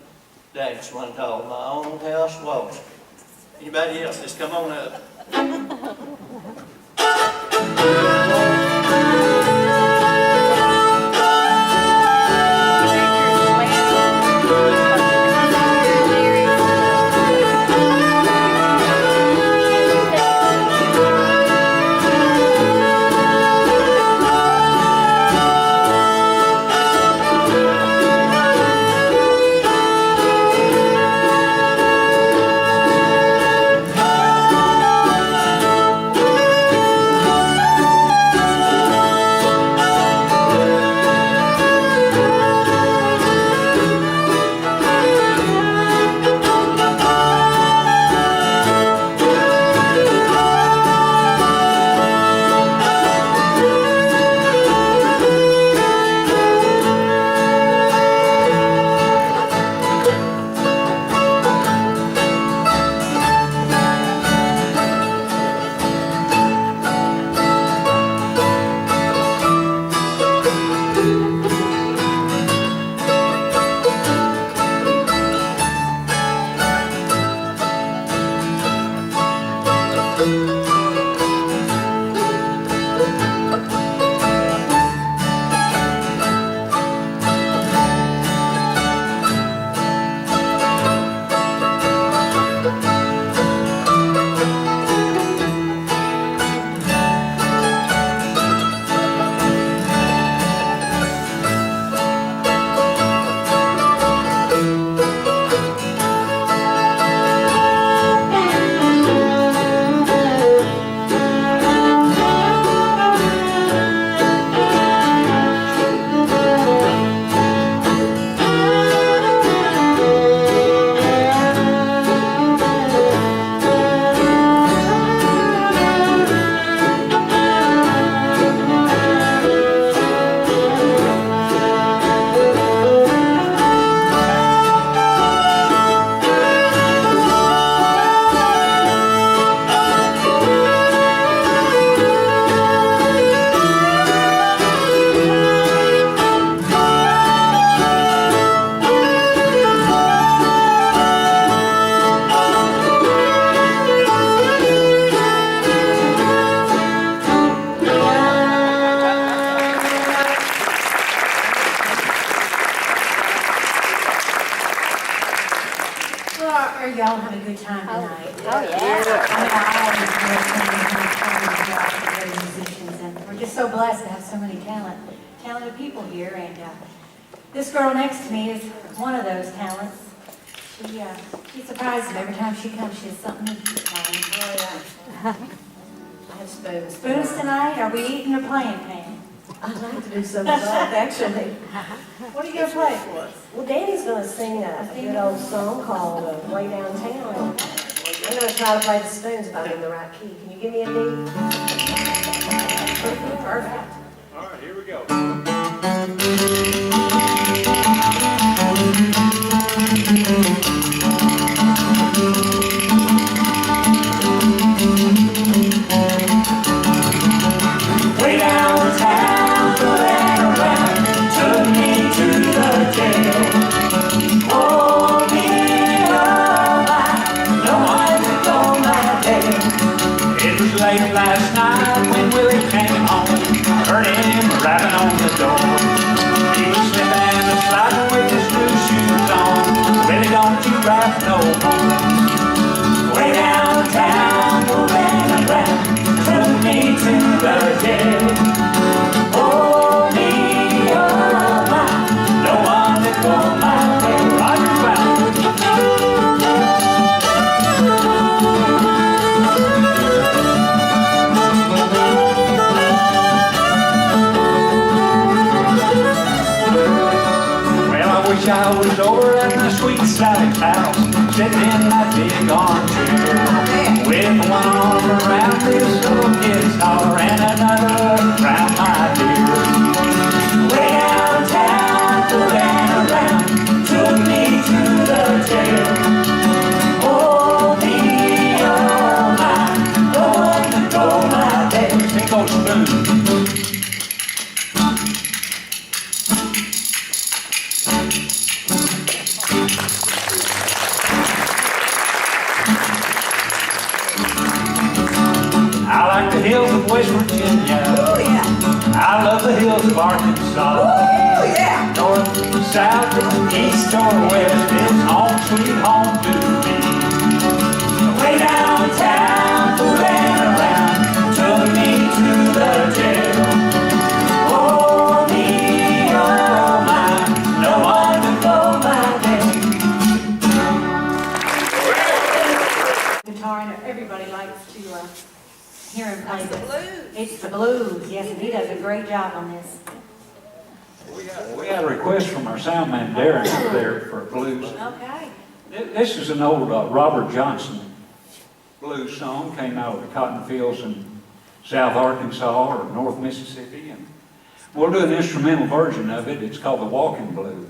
dance one called My Own House Waltz. Anybody else, just come on up. great musicians, and we're just so blessed to have so many talented people here. And this girl next to me is one of those talents. She surprises me every time she comes. She has something new to find. I have spoons. Spoons tonight? Are we eating or playing, Pam? I'd like to do some of both, actually. What are you going to play for us? Well, Danny's going to sing a good old song called Way Downtown. I'm going to try to play the spoons if I'm in the right key. Can you give me a D? Perfect. All right, here we go. Way downtown, going around, took me to the jail. Oh, me, oh, my, no one to go my day. It was late last night when Willie came home. I heard him rapping on the door. He was slipping and sliding with his new shoes on. Willie, don't you rap no more. Way downtown, moving around, took me to the jail. Oh, me, oh, my, no one to go my way. Roger Brown. Well, I wish I was over at my sweet Sally's house, sitting in that big armchair, with one arm around this little guitar and another around my dear. Way downtown, moving around, took me to the jail. Oh, me, oh, my, no one to go my way. Sing those spoons. I like the hills of West Virginia. Oh, yeah. I love the hills of Arkansas. Oh, yeah. North, south, east, or west, it's home, sweet home to me. Way downtown, moving around, took me to the jail. Oh, me, oh, my, no one to go my way. Guitar, and everybody likes to hear him play this. It's the blues, yes, and he does a great job on this. We had a request from our sound man Darren over there for blues. Okay. This is an old Robert Johnson blues song, came out of the cotton fields in South Arkansas or North Mississippi, and we'll do an instrumental version of it. It's called the Walking Blues.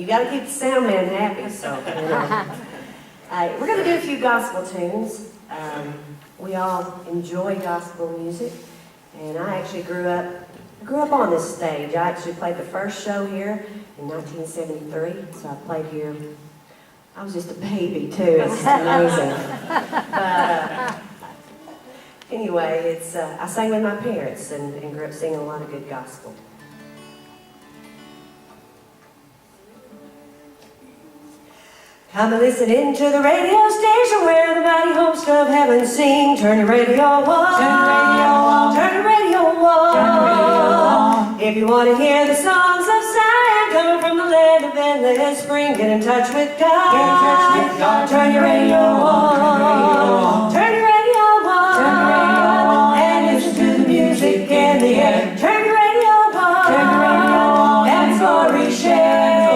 You got to keep the sound man happy, so. You know. We're going to do a few gospel tunes. We all enjoy gospel music, and I actually grew up on this stage. I actually played the first show here in 1973, so I played here. I was just a baby too. It's amazing. But anyway, I sang with my parents and grew up singing a lot of good gospel. Come and listen into the radio station where the mighty host of heaven sing. Turn your radio on. Turn your radio on. Turn your radio on. Turn your radio on. If you want to hear the songs of Zion coming from the land of endless spring, get in touch with God. Get in touch with God. Turn your radio on. Turn your radio on. Turn your radio on. And listen to the music in the air. Turn your radio on. Turn your radio on. And glory share.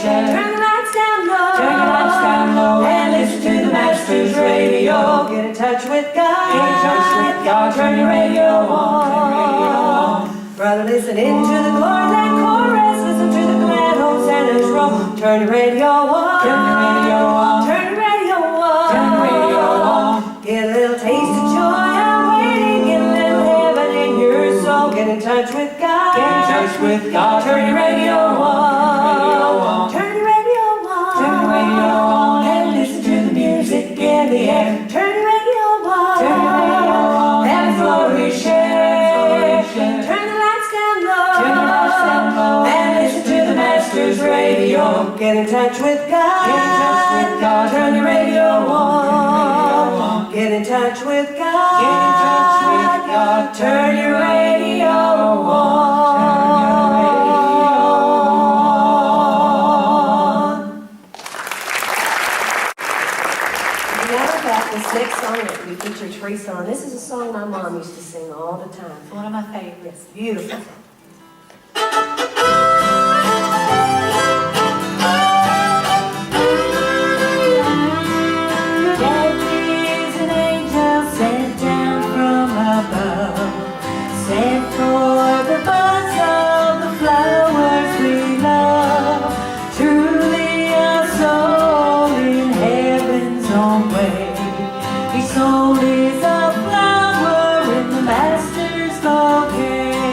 Turn the lights down low. Turn your lights down low. And listen to the Master's radio. Get in touch with God. Get in touch with God. Turn your radio on. Turn your radio on. Brother, listen into the glory that chorus. Listen to the glad hosannas roll. Turn your radio on. Turn your radio on. Turn your radio on. Turn your radio on. Get a little taste of joy I'm waiting. Get a little heaven in your soul. Get in touch with God. Get in touch with God. Turn your radio on. Turn your radio on. Turn your radio on. And listen to the music in the air. Turn your radio on. Turn your radio on. And glory share. Turn the lights down low. Turn the lights down low. And listen to the Master's radio. Get in touch with God. Get in touch with God. Turn your radio on. Get in touch with God. Get in touch with God. Turn your radio on. This next song that we feature Teresa on, this is a song my mom used to sing all the time. It's one of my favorites. Beautiful. There is an angel sent down from above, sent for the buds of the flowers we love. Truly a soul in heaven's own way. Each soul is a flower in the Master's bouquet.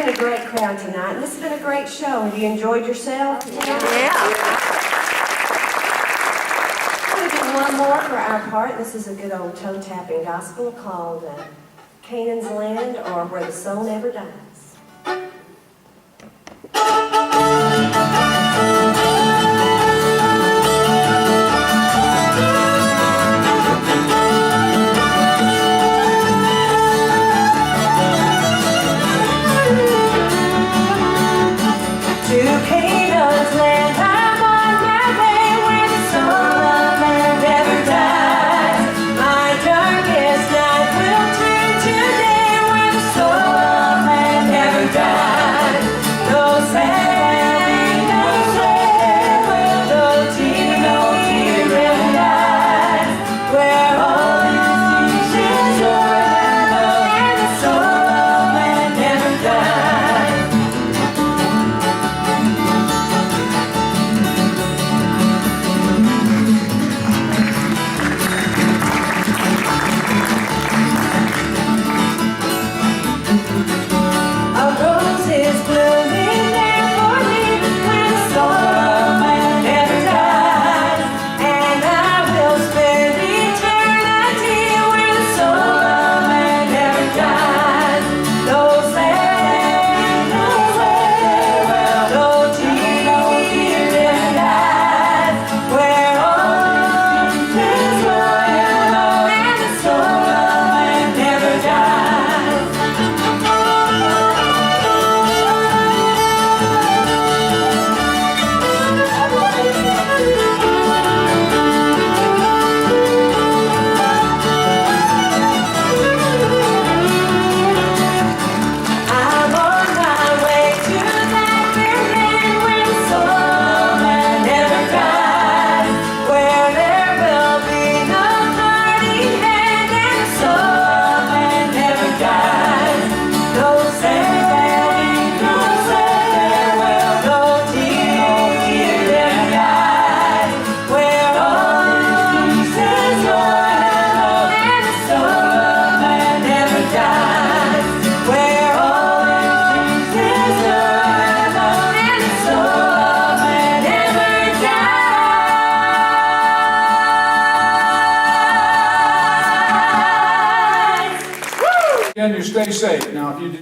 had a great crowd tonight, and this has been a great show. Have you enjoyed yourself? Yeah. I'm going to do one more for our part. This is a good old toe-tapping gospel called Canaan's Land, or Where the Soul Never Dies. To Canaan's land, I'm on my way, where the soul of man never dies. My darkest night will turn to day, where the soul of man never dies. No sad, no sad, no tear ever dies. Where all is joy and love, and the soul of man never dies. A rose is blooming there for me, where the soul of man never dies. And I will spend eternity where the soul of man never dies. No sad, no farewell, no tear ever dies. Where all is joy and love, and the soul of man never dies. I'm on my way to that fair land where the soul of man never dies, where there will be no parting hand and the soul of man never dies. No sad, no farewell, no tear ever dies, where all is joy and love, and the soul of man never dies. Where all is joy and love, and the soul of man never dies. Again, you stay safe. Now, if you